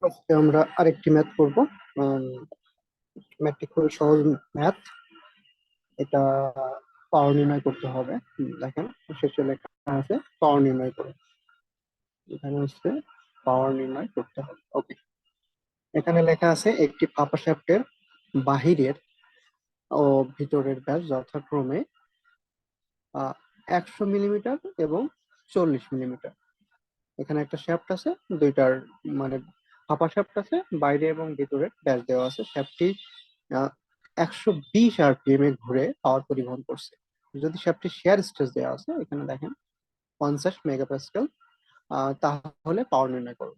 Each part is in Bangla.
আজকে আমরা আরেকটি ম্যাথ করব। ম্যাথটি খুবই সহজ ম্যাথ। এটা পাওয়ার নির্ণয় করতে হবে। দেখেন শেষে লেখা আছে পাওয়ার নির্ণয় করো। এখানে হচ্ছে পাওয়ার নির্ণয় করতে হবে। ওকে, এখানে লেখা আছে একটি ফাঁপা শ্যাফটের বাহিরের ও ভিতরের ব্যাস যথাক্রমে 100 মিলিমিটার এবং 40 মিলিমিটার। এখানে একটা শ্যাফট আছে, দুইটার মানে ফাঁপা শ্যাফট আছে, বাইরে এবং ভিতরে ব্যাস দেওয়া আছে। শ্যাফটটি 120 আরপিএম এ ঘুরে পাওয়ার পরিবহন করছে। যদি শ্যাফটটি শেয়ার স্ট্রেস দেওয়া আছে, এখানে দেখেন 50 মেগাপ্যাসকেল, তাহলে পাওয়ার নির্ণয় করব।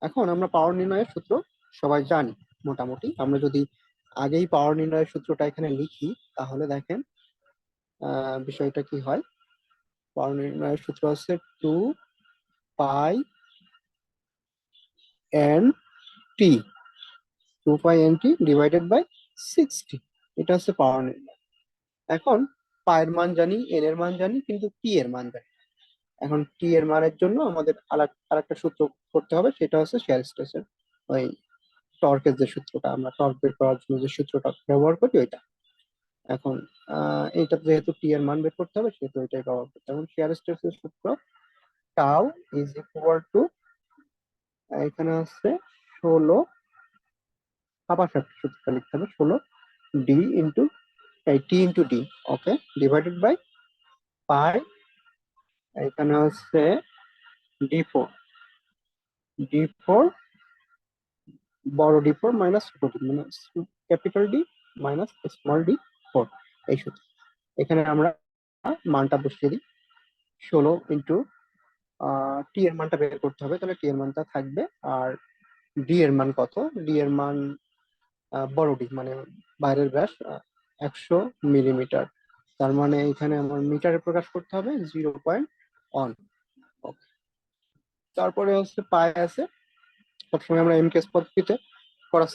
এখন আমরা পাওয়ার নির্ণয়ের সূত্র সবাই জানি মোটামুটি। আমরা যদি আগেই পাওয়ার নির্ণয়ের সূত্রটা এখানে লিখি, তাহলে দেখেন বিষয়টা কি হয়। পাওয়ার নির্ণয়ের সূত্র হচ্ছে 2 pi N T, 2 pi N T divided by 60। এটা হচ্ছে পাওয়ার নির্ণয়। এখন পায়ের মান জানি, এন এর মান জানি, কিন্তু টি এর মান জানি। এখন টি এর মানের জন্য আমাদের আরেকটা সূত্র করতে হবে, সেটা হচ্ছে শেয়ার স্ট্রেসের ওই টর্কের যে সূত্রটা, আমরা টর্ক বের করার জন্য যে সূত্রটা ব্যবহার করি ওইটা। এখন এইটা যেহেতু টি এর মান বের করতে হবে, সেহেতু ওইটাই ব্যবহার করতে হবে। এখন শেয়ার স্ট্রেসের সূত্র টাউ ইজ ইকুয়াল টু, এখানে হচ্ছে 16, আবার সূত্রটা লিখতে হবে 16 d into t into d, okay, divided by pi, এখানে হচ্ছে ডি4, ডি4, বড় ডি4 মাইনাস ছোট ডি, মানে ক্যাপিটাল ডি মাইনাস স্মল ডি4, এই সূত্র। এখানে আমরা মানটা বসিয়ে দিই। 16 ইন্টু টি এর মানটা বের করতে হবে, তাহলে টি এর মানটা থাকবে। আর ডি এর মান কত? ডি এর মান বড় ডি মানে বাইরের ব্যাস 100 মিলিমিটার। তার মানে এখানে আমার মিটারে প্রকাশ করতে হবে 0.1। তারপরে হচ্ছে পাই আছে, সবসময় আমরা এমকেএস পদ্ধতিতে করার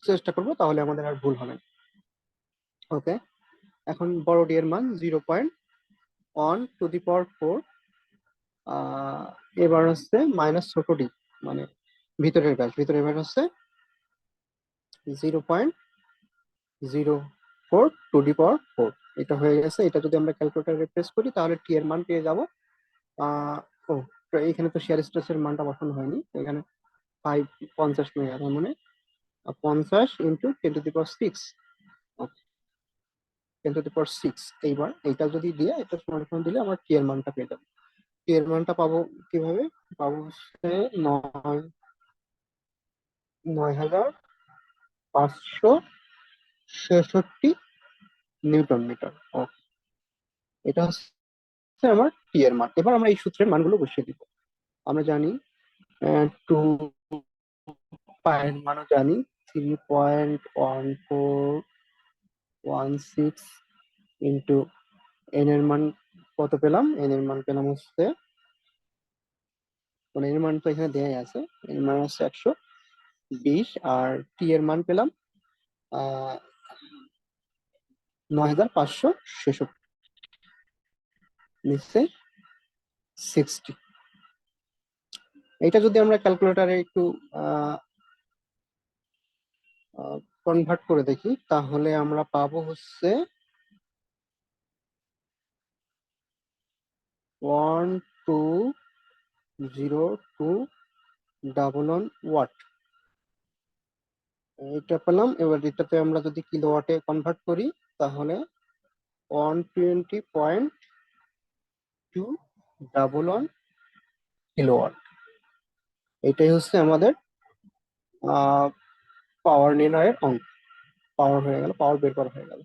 চেষ্টা করব, তাহলে আমাদের আর ভুল হবে না। ওকে, এখন বড় ডি এর মান 0.1 টু দি পাওয়ার 4, এবার হচ্ছে মাইনাস ছোট ডি মানে ভিতরের ব্যাস হচ্ছে 0.04 টু দি পাওয়ার 4। এটা হয়ে গেছে। এটা যদি আমরা ক্যালকুলেটারে প্রেস করি, তাহলে টি এর মান পেয়ে যাব। আহ ও, তো এখানে তো শেয়ার স্ট্রেসের মানটা বসানো হয়নি। এখানে 50 মেগা, তার মানে 50 into 10 to the power 6, 10 to the power 6। এইবার এইটা যদি দিয়ে এটা সমান দিলে আমার টি এর মানটা পেয়ে যাবো। টি এর মানটা পাবো কিভাবে? পাবো হচ্ছে 9,566 নিউটন মিটার। এটা হচ্ছে আমার টি এর মান। এবার আমরা এই সূত্রের মানগুলো বসিয়ে দিব। আমরা জানি 2 পায়ের মানও জানি, 3.1416 ইন্টু এন এর মান কত পেলাম? এন এর মান পেলাম হচ্ছে, মানে এর মান তো এখানে দেয়াই আছে, এর মান হচ্ছে 120। আর টি এর মান পেলাম 9,566, নিশ্চয়ই 60। এটা যদি আমরা ক্যালকুলেটারে একটু কনভার্ট করে দেখি, তাহলে আমরা পাবো হচ্ছে 120211 ওয়াট। এটা পেলাম। এবার এটাতে আমরা যদি কিলোওয়াটে কনভার্ট করি, তাহলে 120.211 কিলোওয়াট। এটাই হচ্ছে আমাদের পাওয়ার নির্ণয়ের অঙ্ক। পাওয়ার হয়ে গেল, পাওয়ার বের করা হয়ে গেল।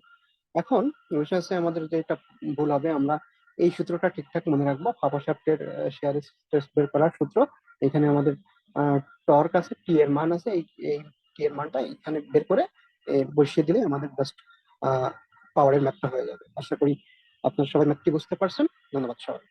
এখন বিষয় হচ্ছে আমাদের যেটা ভুল হবে, আমরা এই সূত্রটা ঠিকঠাক মনে রাখবো। ফাঁপা শ্যাফটের শেয়ার স্ট্রেস বের করার সূত্র, এখানে আমাদের টর্ক আছে, টি এর মান আছে, এই টি এর মানটা এখানে বের করে বসিয়ে দিলে আমাদের জাস্ট পাওয়ারের ম্যাথটা হয়ে যাবে। আশা করি আপনারা সবাই ম্যাথটি বুঝতে পারছেন। ধন্যবাদ সবাই।